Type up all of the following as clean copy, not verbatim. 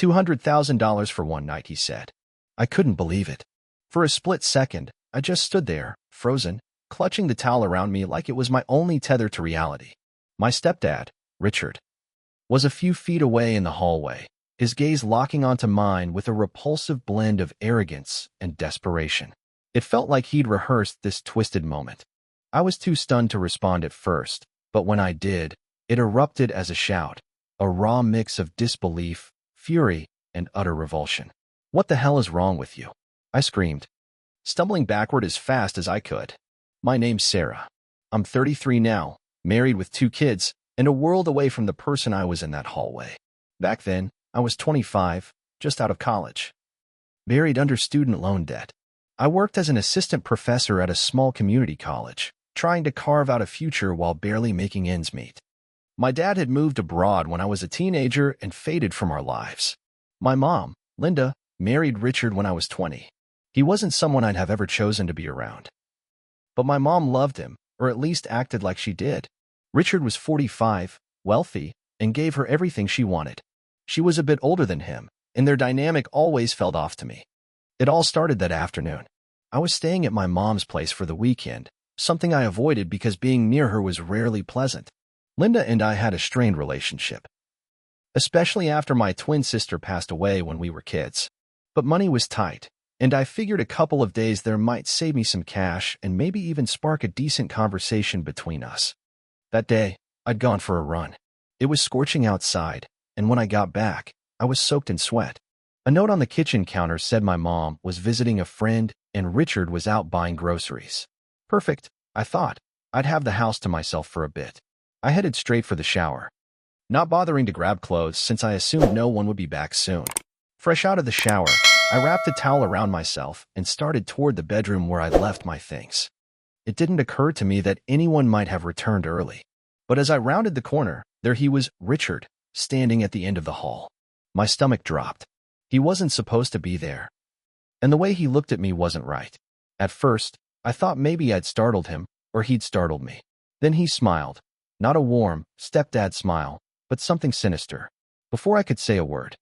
$200,000 for one night, he said. I couldn't believe it. For a split second, I just stood there, frozen, clutching the towel around me like it was my only tether to reality. My stepdad, Richard, was a few feet away in the hallway, his gaze locking onto mine with a repulsive blend of arrogance and desperation. It felt like he'd rehearsed this twisted moment. I was too stunned to respond at first, but when I did, it erupted as a shout, a raw mix of disbelief, fury, and utter revulsion. What the hell is wrong with you? I screamed, stumbling backward as fast as I could. My name's Sarah. I'm 33 now, married with 2 kids, and a world away from the person I was in that hallway. Back then, I was 25, just out of college. Buried under student loan debt. I worked as an assistant professor at a small community college, trying to carve out a future while barely making ends meet. My dad had moved abroad when I was a teenager and faded from our lives. My mom, Linda, married Richard when I was 20. He wasn't someone I'd have ever chosen to be around. But my mom loved him, or at least acted like she did. Richard was 45, wealthy, and gave her everything she wanted. She was a bit older than him, and their dynamic always felt off to me. It all started that afternoon. I was staying at my mom's place for the weekend, something I avoided because being near her was rarely pleasant. Linda and I had a strained relationship, especially after my twin sister passed away when we were kids. But money was tight, and I figured a couple of days there might save me some cash and maybe even spark a decent conversation between us. That day, I'd gone for a run. It was scorching outside, and when I got back, I was soaked in sweat. A note on the kitchen counter said my mom was visiting a friend and Richard was out buying groceries. Perfect, I thought. I'd have the house to myself for a bit. I headed straight for the shower, not bothering to grab clothes since I assumed no one would be back soon. Fresh out of the shower, I wrapped a towel around myself and started toward the bedroom where I'd left my things. It didn't occur to me that anyone might have returned early. But as I rounded the corner, there he was, Richard, standing at the end of the hall. My stomach dropped. He wasn't supposed to be there. And the way he looked at me wasn't right. At first, I thought maybe I'd startled him, or he'd startled me. Then he smiled. Not a warm, stepdad smile, but something sinister. Before I could say a word,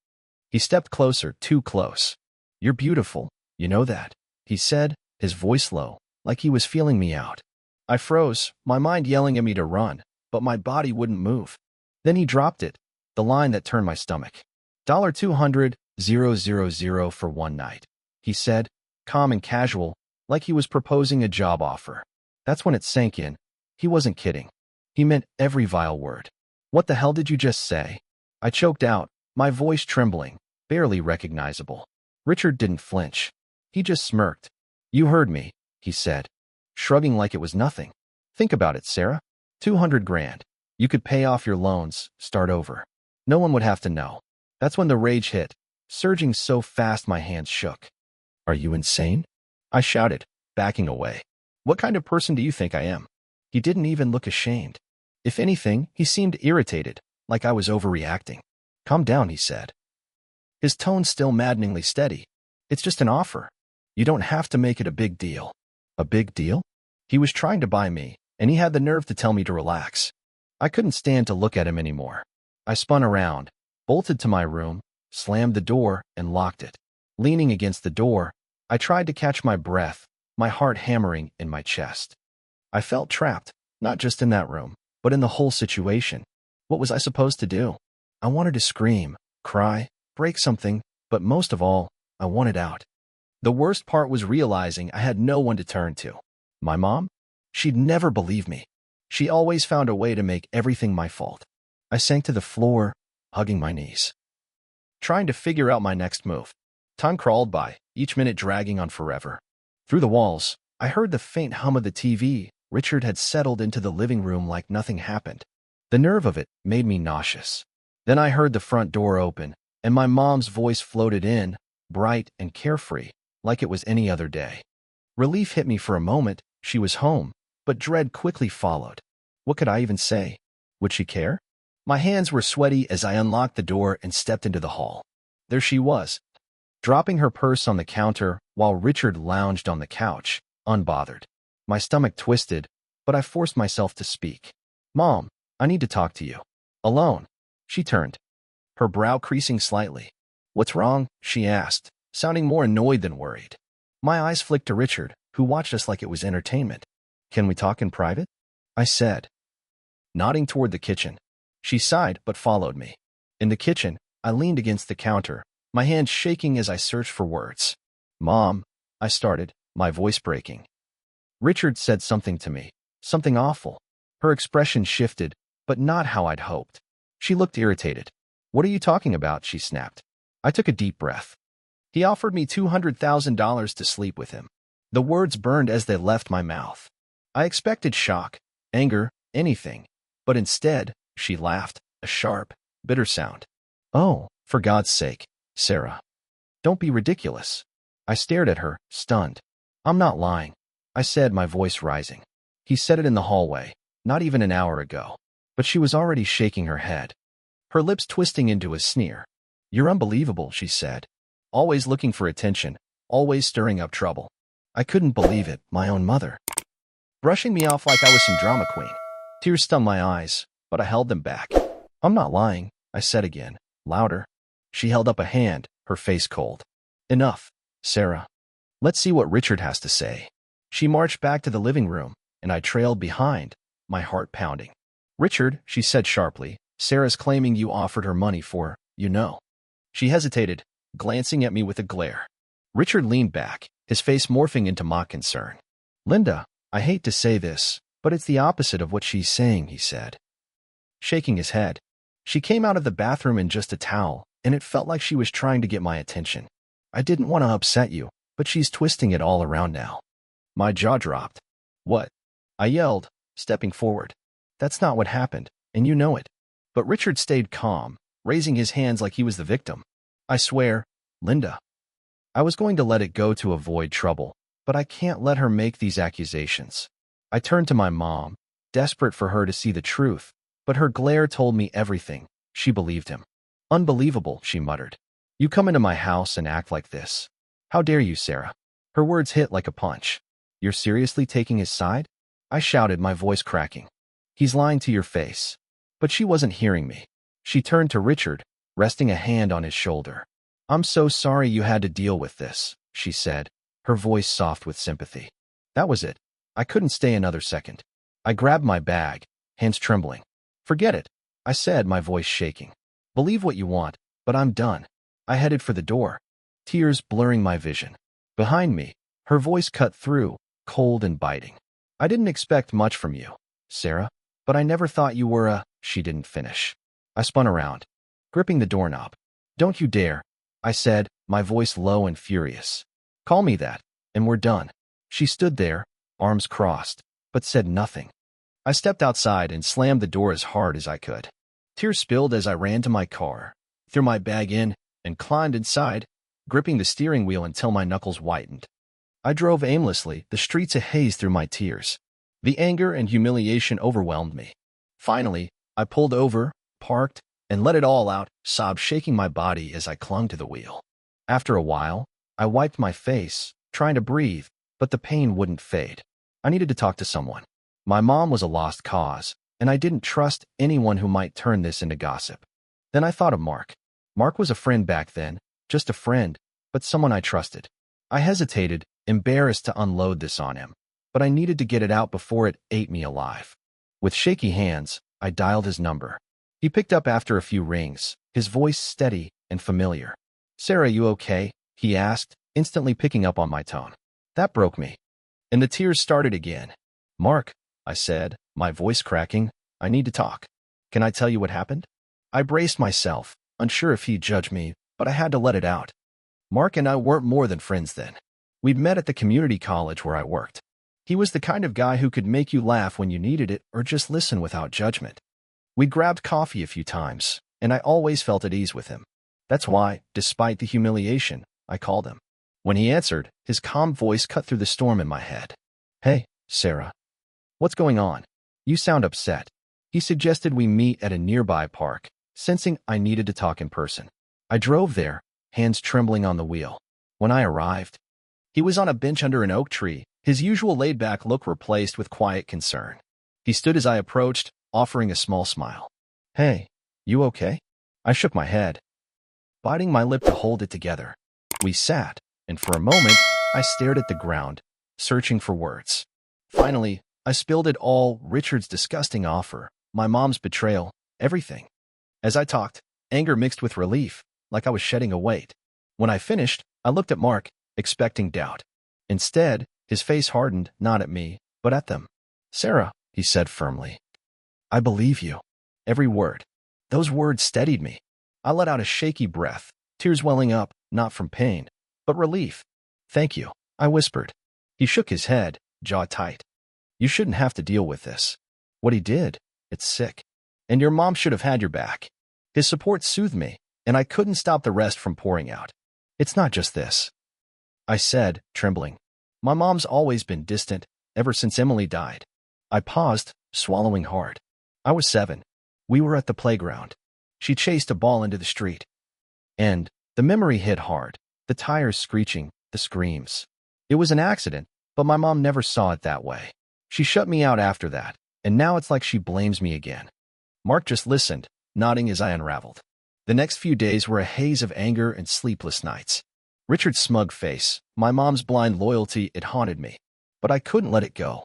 he stepped closer, too close. You're beautiful, you know that, he said, his voice low, like he was feeling me out. I froze, my mind yelling at me to run, but my body wouldn't move. Then he dropped it, the line that turned my stomach. $200,000 for one night, he said, calm and casual, like he was proposing a job offer. That's when it sank in. He wasn't kidding. He meant every vile word. What the hell did you just say? I choked out, my voice trembling, barely recognizable. Richard didn't flinch. He just smirked. You heard me, he said, shrugging like it was nothing. Think about it, Sarah. 200 grand. You could pay off your loans, start over. No one would have to know. That's when the rage hit, surging so fast my hands shook. Are you insane? I shouted, backing away. What kind of person do you think I am? He didn't even look ashamed. If anything, he seemed irritated, like I was overreacting. Calm down, he said. His tone still maddeningly steady. It's just an offer. You don't have to make it a big deal. A big deal? He was trying to buy me, and he had the nerve to tell me to relax. I couldn't stand to look at him anymore. I spun around, bolted to my room, slammed the door, and locked it. Leaning against the door, I tried to catch my breath, my heart hammering in my chest. I felt trapped, not just in that room, but in the whole situation. What was I supposed to do? I wanted to scream, cry, break something, but most of all, I wanted out. The worst part was realizing I had no one to turn to. My mom? She'd never believe me. She always found a way to make everything my fault. I sank to the floor, hugging my knees, trying to figure out my next move. Time crawled by, each minute dragging on forever. Through the walls, I heard the faint hum of the TV. Richard had settled into the living room like nothing happened. The nerve of it made me nauseous. Then I heard the front door open, and my mom's voice floated in, bright and carefree, like it was any other day. Relief hit me for a moment. She was home, but dread quickly followed. What could I even say? Would she care? My hands were sweaty as I unlocked the door and stepped into the hall. There she was, dropping her purse on the counter while Richard lounged on the couch, unbothered. My stomach twisted, but I forced myself to speak. Mom, I need to talk to you. Alone. She turned, her brow creasing slightly. "What's wrong?" she asked, sounding more annoyed than worried. My eyes flicked to Richard, who watched us like it was entertainment. "Can we talk in private?" I said, nodding toward the kitchen. She sighed but followed me. In the kitchen, I leaned against the counter, my hands shaking as I searched for words. "Mom," I started, my voice breaking. Richard said something to me, something awful. Her expression shifted, but not how I'd hoped. She looked irritated. "What are you talking about?" she snapped. I took a deep breath. "He offered me $200,000 to sleep with him." The words burned as they left my mouth. I expected shock, anger, anything, but instead, she laughed, a sharp, bitter sound. "Oh, for God's sake, Sarah. Don't be ridiculous." I stared at her, stunned. "I'm not lying," I said, my voice rising. "He said it in the hallway, not even an hour ago." But she was already shaking her head, her lips twisting into a sneer. "You're unbelievable," she said. "Always looking for attention, always stirring up trouble." I couldn't believe it, my own mother. Brushing me off like I was some drama queen. Tears stung my eyes, but I held them back. "I'm not lying," I said again, louder. She held up a hand, her face cold. "Enough, Sarah. Let's see what Richard has to say." She marched back to the living room, and I trailed behind, my heart pounding. "Richard," she said sharply, "Sarah's claiming you offered her money for, you know." She hesitated, glancing at me with a glare. Richard leaned back, his face morphing into mock concern. "Linda, I hate to say this, but it's the opposite of what she's saying," he said, shaking his head. "She came out of the bathroom in just a towel, and it felt like she was trying to get my attention. I didn't want to upset you, but she's twisting it all around now." My jaw dropped. "What?" I yelled, stepping forward. "That's not what happened, and you know it." But Richard stayed calm, raising his hands like he was the victim. "I swear, Linda, I was going to let it go to avoid trouble, but I can't let her make these accusations." I turned to my mom, desperate for her to see the truth, but her glare told me everything. She believed him. "Unbelievable," she muttered. "You come into my house and act like this. How dare you, Sarah?" Her words hit like a punch. "You're seriously taking his side?" I shouted, my voice cracking. "He's lying to your face." But she wasn't hearing me. She turned to Richard, resting a hand on his shoulder. "I'm so sorry you had to deal with this," she said, her voice soft with sympathy. That was it. I couldn't stay another second. I grabbed my bag, hands trembling. "Forget it," I said, my voice shaking. "Believe what you want, but I'm done." I headed for the door, tears blurring my vision. Behind me, her voice cut through, cold and biting. "I didn't expect much from you, Sarah, but I never thought you were a—" She didn't finish. I spun around, gripping the doorknob. "Don't you dare," I said, my voice low and furious. "Call me that, and we're done." She stood there, arms crossed, but said nothing. I stepped outside and slammed the door as hard as I could. Tears spilled as I ran to my car, threw my bag in, and climbed inside, gripping the steering wheel until my knuckles whitened. I drove aimlessly, the streets a haze through my tears. The anger and humiliation overwhelmed me. Finally, I pulled over, parked, and let it all out, sobs shaking my body as I clung to the wheel. After a while, I wiped my face, trying to breathe, but the pain wouldn't fade. I needed to talk to someone. My mom was a lost cause, and I didn't trust anyone who might turn this into gossip. Then I thought of Mark. Mark was a friend back then, just a friend, but someone I trusted. I hesitated, embarrassed to unload this on him, but I needed to get it out before it ate me alive. With shaky hands, I dialed his number. He picked up after a few rings, his voice steady and familiar. "Sarah, you okay?" he asked, instantly picking up on my tone. That broke me, and the tears started again. "Mark," I said, my voice cracking, "I need to talk. Can I tell you what happened?" I braced myself, unsure if he'd judge me, but I had to let it out. Mark and I weren't more than friends then. We'd met at the community college where I worked. He was the kind of guy who could make you laugh when you needed it or just listen without judgment. We grabbed coffee a few times, and I always felt at ease with him. That's why, despite the humiliation, I called him. When he answered, his calm voice cut through the storm in my head. "Hey, Sarah. What's going on? You sound upset." He suggested we meet at a nearby park, sensing I needed to talk in person. I drove there, hands trembling on the wheel. When I arrived, he was on a bench under an oak tree, his usual laid-back look replaced with quiet concern. He stood as I approached, offering a small smile. "Hey, you okay?" I shook my head. biting my lip to hold it together. We sat, and for a moment, I stared at the ground, searching for words. Finally, I spilled it all: Richard's disgusting offer, my mom's betrayal, everything. As I talked, anger mixed with relief, like I was shedding a weight. When I finished, I looked at Mark, expecting doubt. Instead, his face hardened, not at me, but at them. "Sarah," he said firmly, "I believe you." Every word. Those words steadied me. I let out a shaky breath, tears welling up, not from pain, but relief. "Thank you," I whispered. He shook his head, jaw tight. "You shouldn't have to deal with this. What he did, it's sick. And your mom should have had your back." His support soothed me, and I couldn't stop the rest from pouring out. "It's not just this," I said, trembling. "My mom's always been distant, ever since Emily died." I paused, swallowing hard. I was 7. We were at the playground. She chased a ball into the street. And the memory hit hard, the tires screeching, the screams. It was an accident, but my mom never saw it that way. She shut me out after that, and now it's like she blames me again. Mark just listened, nodding as I unraveled. The next few days were a haze of anger and sleepless nights. Richard's smug face, my mom's blind loyalty, it haunted me. But I couldn't let it go.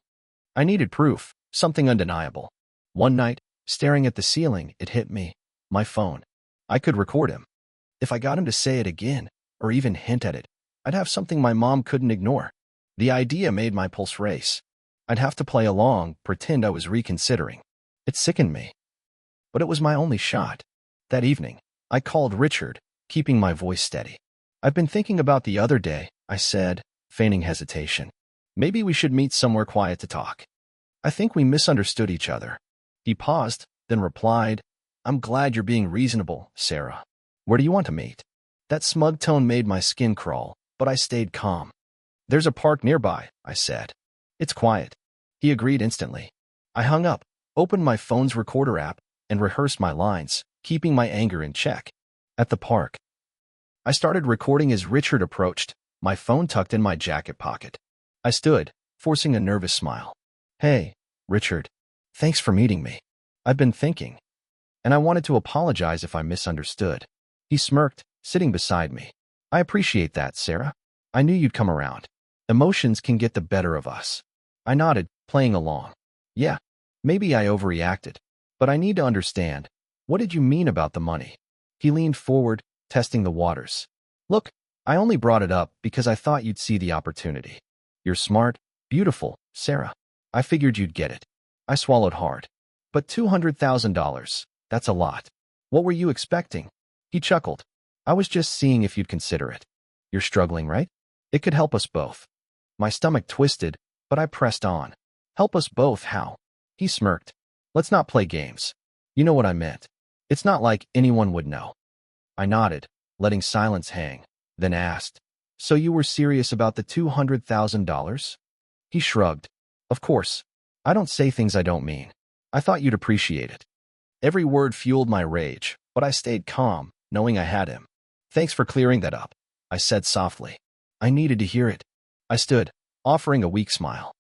I needed proof, something undeniable. One night, staring at the ceiling, it hit me. My phone. I could record him. If I got him to say it again, or even hint at it, I'd have something my mom couldn't ignore. The idea made my pulse race. I'd have to play along, pretend I was reconsidering. It sickened me. But it was my only shot. That evening, I called Richard, keeping my voice steady. "I've been thinking about the other day," I said, feigning hesitation. "Maybe we should meet somewhere quiet to talk. I think we misunderstood each other." He paused, then replied, "I'm glad you're being reasonable, Sarah. Where do you want to meet?" That smug tone made my skin crawl, but I stayed calm. "There's a park nearby," I said. "It's quiet." He agreed instantly. I hung up, opened my phone's recorder app, and rehearsed my lines, keeping my anger in check. At the park, I started recording as Richard approached, my phone tucked in my jacket pocket. I stood, forcing a nervous smile. "Hey, Richard. Thanks for meeting me. I've been thinking, and I wanted to apologize if I misunderstood." He smirked, sitting beside me. "I appreciate that, Sarah. I knew you'd come around. Emotions can get the better of us." I nodded, playing along. "Yeah, maybe I overreacted, but I need to understand. What did you mean about the money?" He leaned forward, testing the waters. "Look, I only brought it up because I thought you'd see the opportunity. You're smart, beautiful, Sarah. I figured you'd get it." I swallowed hard. "But $200,000, that's a lot. What were you expecting?" He chuckled. "I was just seeing if you'd consider it. You're struggling, right? It could help us both." My stomach twisted, but I pressed on. "Help us both, how?" He smirked. "Let's not play games. You know what I meant. It's not like anyone would know." I nodded, letting silence hang, then asked, "So you were serious about the $200,000? He shrugged. "Of course. I don't say things I don't mean. I thought you'd appreciate it." Every word fueled my rage, but I stayed calm, knowing I had him. "Thanks for clearing that up," I said softly. I needed to hear it. I stood, offering a weak smile.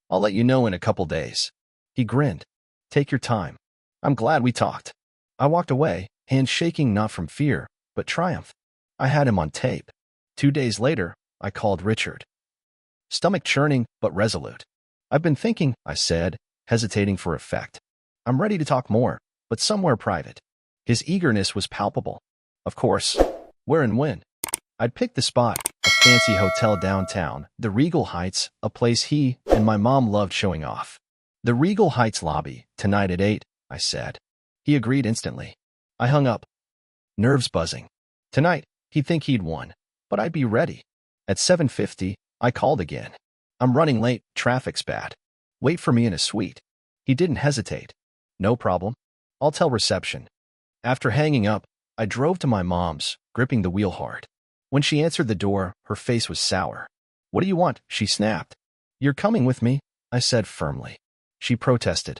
"I'll let you know in a couple days." He grinned. "Take your time. I'm glad we talked." I walked away, hands shaking not from fear, but triumph. I had him on tape. 2 days later, I called Richard. Stomach churning, but resolute. "I've been thinking," I said, hesitating for effect. "I'm ready to talk more, but somewhere private." His eagerness was palpable. "Of course. Where and when?" I'd picked the spot, a fancy hotel downtown, the Regal Heights, a place he and my mom loved showing off. "The Regal Heights lobby, tonight at 8, I said. He agreed instantly. I hung up, nerves buzzing. Tonight, he'd think he'd won, but I'd be ready. At 7:50, I called again. "I'm running late, traffic's bad. Wait for me in a suite." He didn't hesitate. "No problem. I'll tell reception." After hanging up, I drove to my mom's, gripping the wheel hard. When she answered the door, her face was sour. "What do you want?" she snapped. "You're coming with me," I said firmly. She protested,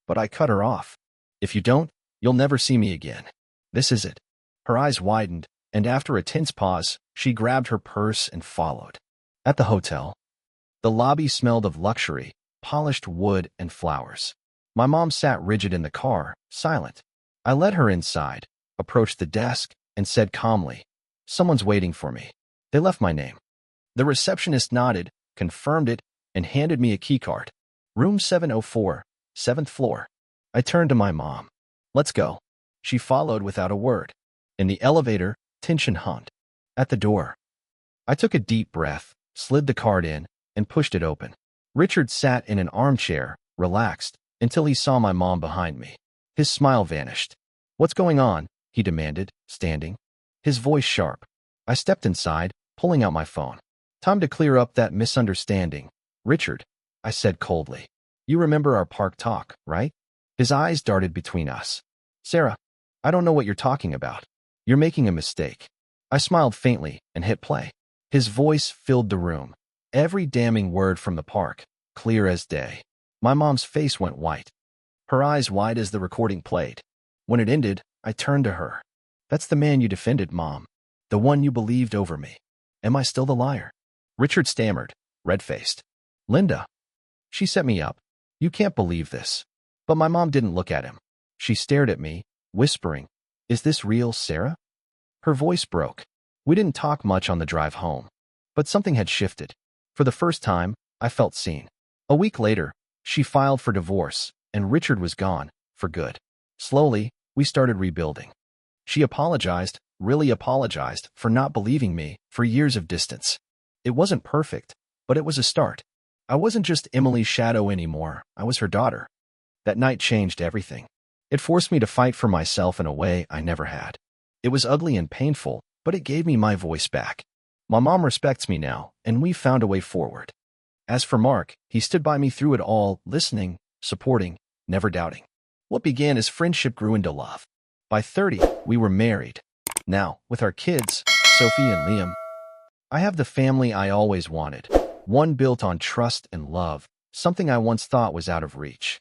but I cut her off. "If you don't, you'll never see me again. This is it." Her eyes widened, and after a tense pause, she grabbed her purse and followed. At the hotel, the lobby smelled of luxury, polished wood, and flowers. My mom sat rigid in the car, silent. I led her inside, approached the desk, and said calmly, "Someone's waiting for me." They left my name. The receptionist nodded, confirmed it, and handed me a keycard. Room 704, 7th floor. I turned to my mom. "Let's go." She followed without a word. In the elevator, tension hung. At the door, I took a deep breath, slid the card in, and pushed it open. Richard sat in an armchair, relaxed, until he saw my mom behind me. His smile vanished. "What's going on?" he demanded, standing. His voice sharp. I stepped inside, pulling out my phone. "Time to clear up that misunderstanding, Richard," I said coldly. "You remember our park talk, right?" His eyes darted between us. "Sarah, I don't know what you're talking about. You're making a mistake." I smiled faintly and hit play. His voice filled the room. Every damning word from the park, clear as day. My mom's face went white, her eyes wide as the recording played. When it ended, I turned to her. "That's the man you defended, Mom. The one you believed over me. Am I still the liar?" Richard stammered, red-faced. "Linda." She set me up. "You can't believe this." But my mom didn't look at him. She stared at me, whispering, "Is this real, Sarah?" Her voice broke. We didn't talk much on the drive home. But something had shifted. For the first time, I felt seen. A week later, she filed for divorce, and Richard was gone, for good. Slowly, we started rebuilding. She apologized, really apologized, for not believing me, for years of distance. It wasn't perfect, but it was a start. I wasn't just Emily's shadow anymore, I was her daughter. That night changed everything. It forced me to fight for myself in a way I never had. It was ugly and painful, but it gave me my voice back. My mom respects me now, and we found a way forward. As for Mark, he stood by me through it all, listening, supporting, never doubting. What began as friendship grew into love. By 30, we were married. Now, with our kids, Sophie and Liam, I have the family I always wanted. One built on trust and love, something I once thought was out of reach.